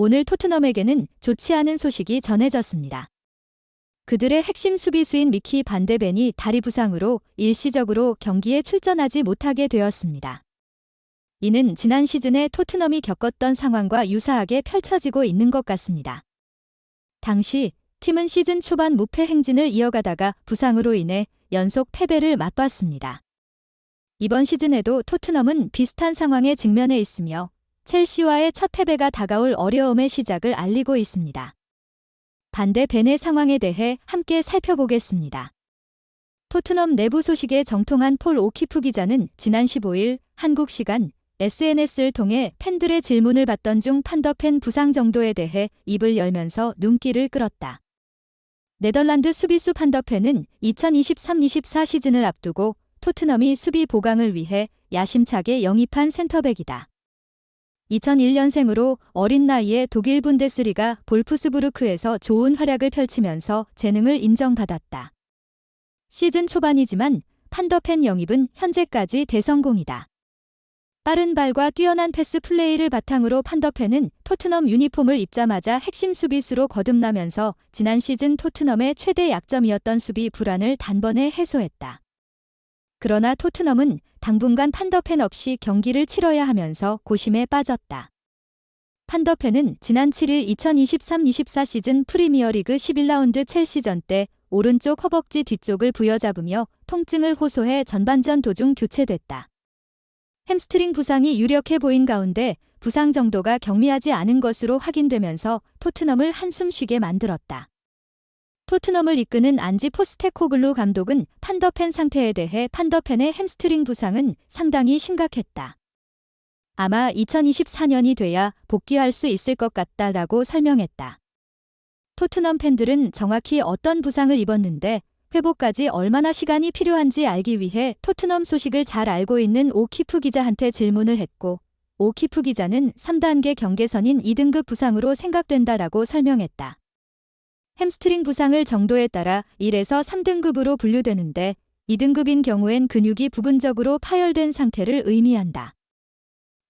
오늘 토트넘에게는 좋지 않은 소식이 전해졌습니다. 그들의 핵심 수비수인 미키 반데벤이 다리 부상으로 일시적으로 경기에 출전하지 못하게 되었습니다. 이는 지난 시즌에 토트넘이 겪었던 상황과 유사하게 펼쳐지고 있는 것 같습니다. 당시 팀은 시즌 초반 무패 행진을 이어가다가 부상으로 인해 연속 패배를 맛봤습니다. 이번 시즌에도 토트넘은 비슷한 상황에 직면해 있으며 첼시와의 첫 패배가 다가올 어려움의 시작을 알리고 있습니다. 반데벤의 상황에 대해 함께 살펴보겠습니다. 토트넘 내부 소식에 정통한 폴 오키프 기자는 지난 15일 한국 시간 SNS를 통해 팬들의 질문을 받던 중 판더펜 부상 정도에 대해 입을 열면서 눈길을 끌었다. 네덜란드 수비수 판더펜은 2023-24 시즌을 앞두고 토트넘이 수비 보강을 위해 야심차게 영입한 센터백이다. 2001년생으로 어린 나이에 독일 분데스리가 볼프스부르크에서 좋은 활약을 펼치면서 재능을 인정받았다. 시즌 초반이지만 판더펜 영입은 현재까지 대성공이다. 빠른 발과 뛰어난 패스 플레이를 바탕으로 판더펜은 토트넘 유니폼을 입자마자 핵심 수비수로 거듭나면서 지난 시즌 토트넘의 최대 약점이었던 수비 불안을 단번에 해소했다. 그러나 토트넘은 당분간 판더펜 없이 경기를 치러야 하면서 고심에 빠졌다. 판더펜은 지난 7일 2023-24 시즌 프리미어리그 11라운드 첼시전 때 오른쪽 허벅지 뒤쪽을 부여잡으며 통증을 호소해 전반전 도중 교체됐다. 햄스트링 부상이 유력해 보인 가운데 부상 정도가 경미하지 않은 것으로 확인되면서 토트넘을 한숨 쉬게 만들었다. 토트넘을 이끄는 안지 포스테코글루 감독은 판더펜 상태에 대해 판더펜의 햄스트링 부상은 상당히 심각했다. 아마 2024년이 돼야 복귀할 수 있을 것 같다라고 설명했다. 토트넘 팬들은 정확히 어떤 부상을 입었는데 회복까지 얼마나 시간이 필요한지 알기 위해 토트넘 소식을 잘 알고 있는 오키프 기자한테 질문을 했고 오키프 기자는 3단계 경계선인 2등급 부상으로 생각된다라고 설명했다. 햄스트링 부상을 정도에 따라 1에서 3등급으로 분류되는데 2등급인 경우엔 근육이 부분적으로 파열된 상태를 의미한다.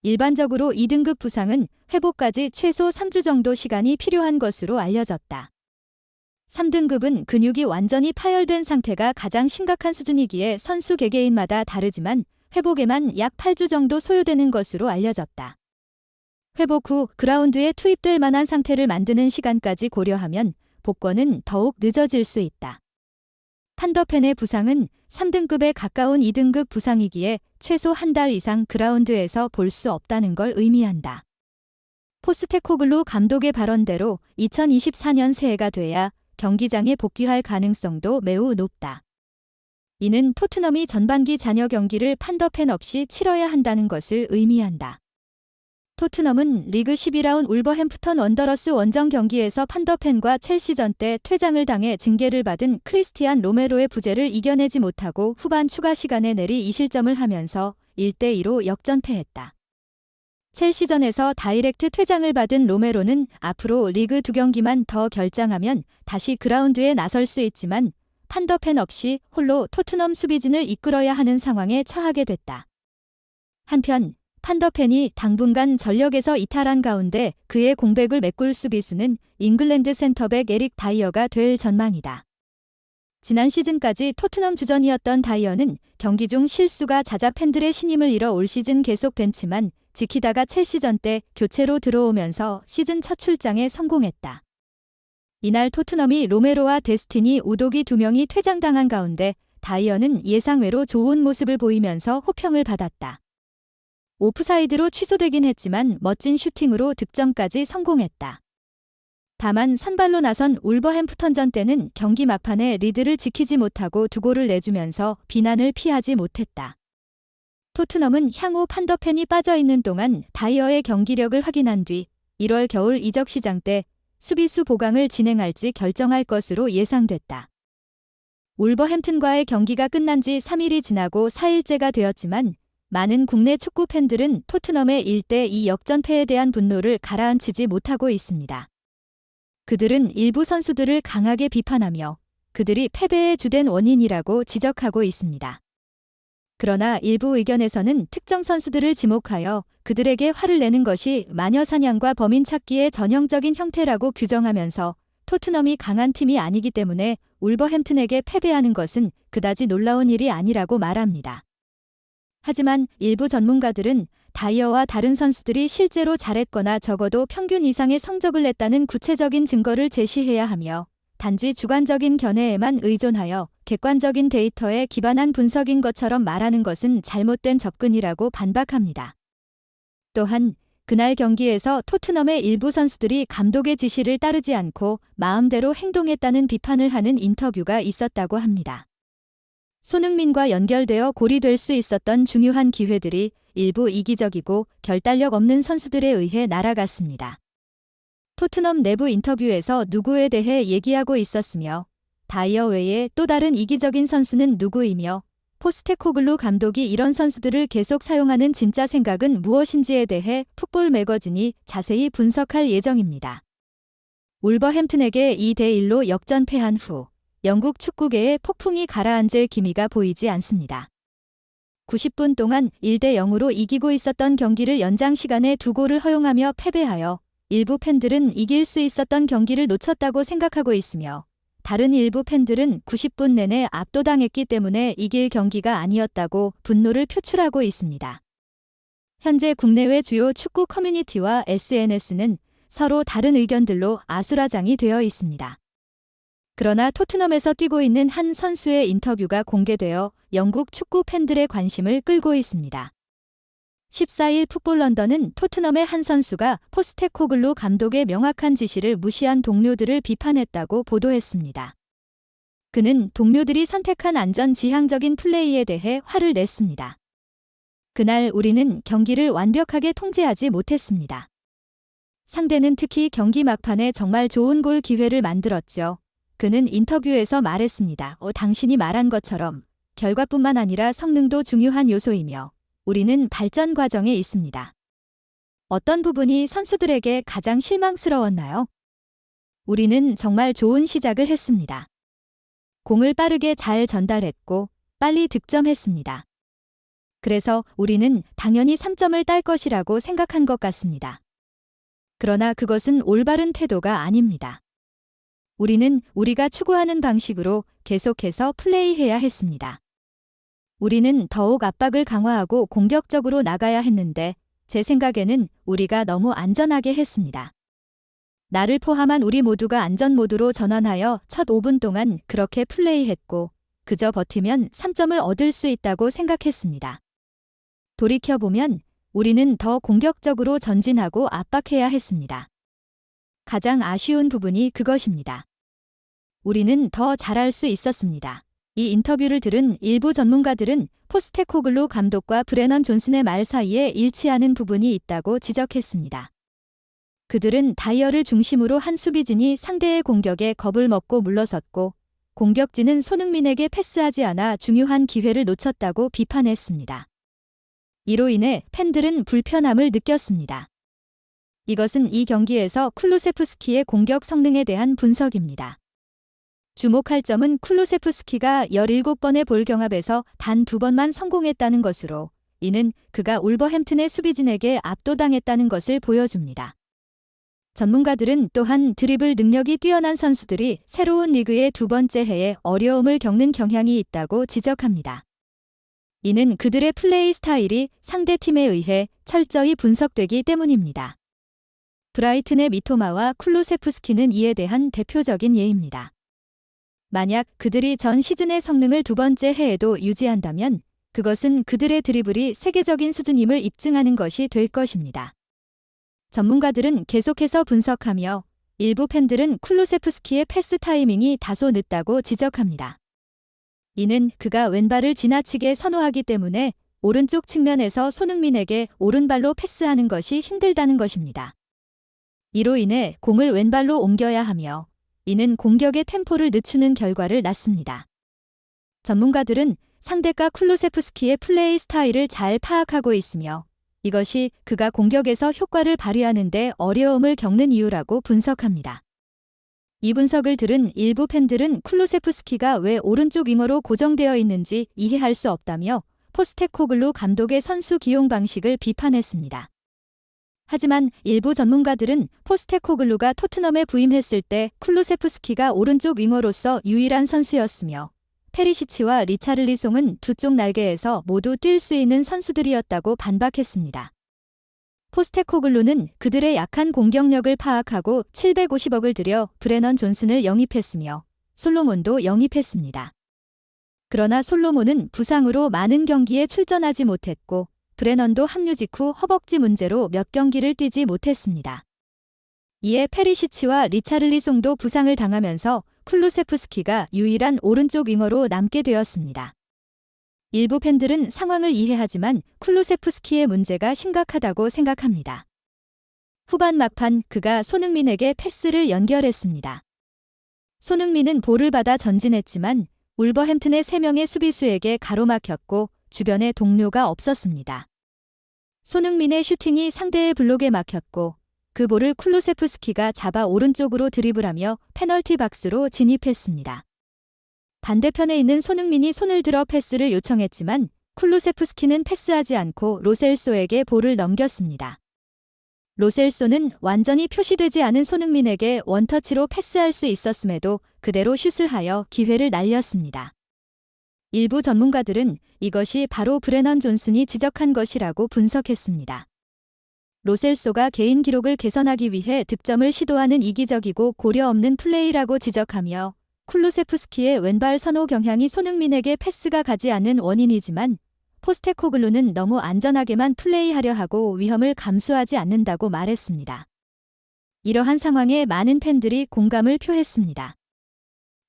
일반적으로 2등급 부상은 회복까지 최소 3주 정도 시간이 필요한 것으로 알려졌다. 3등급은 근육이 완전히 파열된 상태가 가장 심각한 수준이기에 선수 개개인마다 다르지만 회복에만 약 8주 정도 소요되는 것으로 알려졌다. 회복 후 그라운드에 투입될 만한 상태를 만드는 시간까지 고려하면 복권은 더욱 늦어질 수 있다. 판더펜의 부상은 3등급에 가까운 2등급 부상이기에 최소 한 달 이상 그라운드에서 볼 수 없다는 걸 의미한다. 포스테코글루 감독의 발언대로 2024년 새해가 돼야 경기장에 복귀할 가능성도 매우 높다. 이는 토트넘이 전반기 잔여 경기를 판더펜 없이 치러야 한다는 것을 의미한다. 토트넘은 리그 12라운 울버햄프턴 원더러스 원정 경기에서 판더펜과 첼시전 때 퇴장을 당해 징계를 받은 크리스티안 로메로의 부재를 이겨내지 못하고 후반 추가 시간에 내리 2실점을 하면서 1대2로 역전패했다. 첼시전에서 다이렉트 퇴장을 받은 로메로는 앞으로 리그 2경기만 더 결장하면 다시 그라운드에 나설 수 있지만 판더펜 없이 홀로 토트넘 수비진을 이끌어야 하는 상황에 처하게 됐다. 한편 판더펜이 당분간 전력에서 이탈한 가운데 그의 공백을 메꿀 수비수는 잉글랜드 센터백 에릭 다이어가 될 전망이다. 지난 시즌까지 토트넘 주전이었던 다이어는 경기 중 실수가 잦아 팬들의 신임을 잃어 올 시즌 계속 벤치만 지키다가 첼시전 때 교체로 들어오면서 시즌 첫 출장에 성공했다. 이날 토트넘이 로메로와 데스티니 우도기 2명이 퇴장당한 가운데 다이어는 예상외로 좋은 모습을 보이면서 호평을 받았다. 오프사이드로 취소되긴 했지만 멋진 슈팅으로 득점까지 성공했다. 다만 선발로 나선 울버햄프턴전 때는 경기 막판에 리드를 지키지 못하고 2골을 내주면서 비난을 피하지 못했다. 토트넘은 향후 판더펜이 빠져있는 동안 다이어의 경기력을 확인한 뒤 1월 겨울 이적 시장 때 수비수 보강을 진행할지 결정할 것으로 예상됐다. 울버햄튼과의 경기가 끝난 지 3일이 지나고 4일째가 되었지만 많은 국내 축구 팬들은 토트넘의 1대2 역전패에 대한 분노를 가라앉히지 못하고 있습니다. 그들은 일부 선수들을 강하게 비판하며 그들이 패배의 주된 원인이라고 지적하고 있습니다. 그러나 일부 의견에서는 특정 선수들을 지목하여 그들에게 화를 내는 것이 마녀 사냥과 범인 찾기의 전형적인 형태라고 규정하면서 토트넘이 강한 팀이 아니기 때문에 울버햄튼에게 패배하는 것은 그다지 놀라운 일이 아니라고 말합니다. 하지만 일부 전문가들은 다이어와 다른 선수들이 실제로 잘했거나 적어도 평균 이상의 성적을 냈다는 구체적인 증거를 제시해야 하며 단지 주관적인 견해에만 의존하여 객관적인 데이터에 기반한 분석인 것처럼 말하는 것은 잘못된 접근이라고 반박합니다. 또한 그날 경기에서 토트넘의 일부 선수들이 감독의 지시를 따르지 않고 마음대로 행동했다는 비판을 하는 인터뷰가 있었다고 합니다. 손흥민과 연결되어 골이 될 수 있었던 중요한 기회들이 일부 이기적이고 결단력 없는 선수들에 의해 날아갔습니다. 토트넘 내부 인터뷰에서 누구에 대해 얘기하고 있었으며 다이어 외에 또 다른 이기적인 선수는 누구이며 포스테코글루 감독이 이런 선수들을 계속 사용하는 진짜 생각은 무엇인지에 대해 풋볼 매거진이 자세히 분석할 예정입니다. 울버햄튼에게 2대1로 역전패한 후 영국 축구계에 폭풍이 가라앉을 기미가 보이지 않습니다. 90분 동안 1대0으로 이기고 있었던 경기를 연장 시간에 2골을 허용하며 패배하여 일부 팬들은 이길 수 있었던 경기를 놓쳤다고 생각하고 있으며 다른 일부 팬들은 90분 내내 압도당했기 때문에 이길 경기가 아니었다고 분노를 표출하고 있습니다. 현재 국내외 주요 축구 커뮤니티와 SNS는 서로 다른 의견들로 아수라장이 되어 있습니다. 그러나 토트넘에서 뛰고 있는 한 선수의 인터뷰가 공개되어 영국 축구 팬들의 관심을 끌고 있습니다. 14일 풋볼 런던은 토트넘의 한 선수가 포스테코글루 감독의 명확한 지시를 무시한 동료들을 비판했다고 보도했습니다. 그는 동료들이 선택한 안전지향적인 플레이에 대해 화를 냈습니다. 그날 우리는 경기를 완벽하게 통제하지 못했습니다. 상대는 특히 경기 막판에 정말 좋은 골 기회를 만들었죠. 그는 인터뷰에서 말했습니다. 당신이 말한 것처럼 결과뿐만 아니라 성능도 중요한 요소이며 우리는 발전 과정에 있습니다. 어떤 부분이 선수들에게 가장 실망스러웠나요? 우리는 정말 좋은 시작을 했습니다. 공을 빠르게 잘 전달했고 빨리 득점했습니다. 그래서 우리는 당연히 3점을 딸 것이라고 생각한 것 같습니다. 그러나 그것은 올바른 태도가 아닙니다. 우리는 우리가 추구하는 방식으로 계속해서 플레이해야 했습니다. 우리는 더욱 압박을 강화하고 공격적으로 나가야 했는데 제 생각에는 우리가 너무 안전하게 했습니다. 나를 포함한 우리 모두가 안전 모드로 전환하여 첫 5분 동안 그렇게 플레이했고 그저 버티면 3점을 얻을 수 있다고 생각했습니다. 돌이켜보면 우리는 더 공격적으로 전진하고 압박해야 했습니다. 가장 아쉬운 부분이 그것입니다. 우리는 더 잘할 수 있었습니다. 이 인터뷰를 들은 일부 전문가들은 포스테코글루 감독과 브레넌 존슨의 말 사이에 일치하는 부분이 있다고 지적했습니다. 그들은 다이어를 중심으로 한 수비진이 상대의 공격에 겁을 먹고 물러섰고 공격진은 손흥민에게 패스하지 않아 중요한 기회를 놓쳤다고 비판했습니다. 이로 인해 팬들은 불편함을 느꼈습니다. 이것은 이 경기에서 쿨루세프스키의 공격 성능에 대한 분석입니다. 주목할 점은 쿨루세프스키가 17번의 볼 경합에서 단 2번만 성공했다는 것으로 이는 그가 울버햄튼의 수비진에게 압도당했다는 것을 보여줍니다. 전문가들은 또한 드리블 능력이 뛰어난 선수들이 새로운 리그의 두 번째 해에 어려움을 겪는 경향이 있다고 지적합니다. 이는 그들의 플레이 스타일이 상대팀에 의해 철저히 분석되기 때문입니다. 브라이튼의 미토마와 쿨루세프스키는 이에 대한 대표적인 예입니다. 만약 그들이 전 시즌의 성능을 두 번째 해에도 유지한다면 그것은 그들의 드리블이 세계적인 수준임을 입증하는 것이 될 것입니다. 전문가들은 계속해서 분석하며 일부 팬들은 쿨루세프스키의 패스 타이밍이 다소 늦다고 지적합니다. 이는 그가 왼발을 지나치게 선호하기 때문에 오른쪽 측면에서 손흥민에게 오른발로 패스하는 것이 힘들다는 것입니다. 이로 인해 공을 왼발로 옮겨야 하며 이는 공격의 템포를 늦추는 결과를 낳습니다. 전문가들은 상대가 쿨루세프스키의 플레이 스타일을 잘 파악하고 있으며 이것이 그가 공격에서 효과를 발휘하는 데 어려움을 겪는 이유라고 분석합니다. 이 분석을 들은 일부 팬들은 쿨루세프스키가 왜 오른쪽 윙어로 고정되어 있는지 이해할 수 없다며 포스테코글루 감독의 선수 기용 방식을 비판했습니다. 하지만 일부 전문가들은 포스테코글루가 토트넘에 부임했을 때 쿨루세프스키가 오른쪽 윙어로서 유일한 선수였으며 페리시치와 리차를리송은 두 쪽 날개에서 모두 뛸 수 있는 선수들이었다고 반박했습니다. 포스테코글루는 그들의 약한 공격력을 파악하고 750억을 들여 브레넌 존슨을 영입했으며 솔로몬도 영입했습니다. 그러나 솔로몬은 부상으로 많은 경기에 출전하지 못했고 브레넌도 합류 직후 허벅지 문제로 몇 경기를 뛰지 못했습니다. 이에 페리시치와 리차를리송도 부상을 당하면서 쿨루세프스키가 유일한 오른쪽 윙어로 남게 되었습니다. 일부 팬들은 상황을 이해하지만 쿨루세프스키의 문제가 심각하다고 생각합니다. 후반 막판 그가 손흥민에게 패스를 연결했습니다. 손흥민은 볼을 받아 전진했지만 울버햄튼의 3명의 수비수에게 가로막혔고 주변에 동료가 없었습니다. 손흥민의 슈팅이 상대의 블록에 막혔고 그 볼을 쿨루세프스키가 잡아 오른쪽으로 드리블하며 페널티 박스로 진입했습니다. 반대편에 있는 손흥민이 손을 들어 패스를 요청했지만 쿨루세프스키는 패스하지 않고 로셀소에게 볼을 넘겼습니다. 로셀소는 완전히 표시되지 않은 손흥민에게 원터치로 패스할 수 있었음에도 그대로 슛을 하여 기회를 날렸습니다. 일부 전문가들은 이것이 바로 브레넌 존슨이 지적한 것이라고 분석했습니다. 로셀소가 개인 기록을 개선하기 위해 득점을 시도하는 이기적이고 고려 없는 플레이라고 지적하며 쿨루세프스키의 왼발 선호 경향이 손흥민에게 패스가 가지 않는 원인이지만 포스테코글루는 너무 안전하게만 플레이하려 하고 위험을 감수하지 않는다고 말했습니다. 이러한 상황에 많은 팬들이 공감을 표했습니다.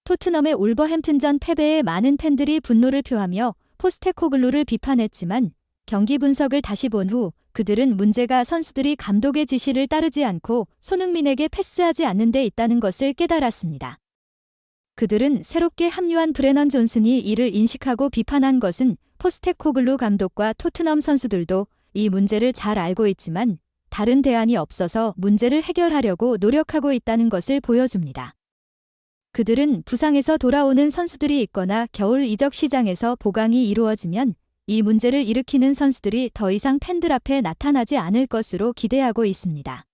토트넘의 울버햄튼전 패배에 많은 팬들이 분노를 표하며 포스테코글루를 비판했지만 경기 분석을 다시 본 후 그들은 문제가 선수들이 감독의 지시를 따르지 않고 손흥민에게 패스하지 않는 데 있다는 것을 깨달았습니다. 그들은 새롭게 합류한 브레넌 존슨이 이를 인식하고 비판한 것은 포스테코글루 감독과 토트넘 선수들도 이 문제를 잘 알고 있지만 다른 대안이 없어서 문제를 해결하려고 노력하고 있다는 것을 보여줍니다. 그들은 부상에서 돌아오는 선수들이 있거나 겨울 이적 시장에서 보강이 이루어지면 이 문제를 일으키는 선수들이 더 이상 팬들 앞에 나타나지 않을 것으로 기대하고 있습니다.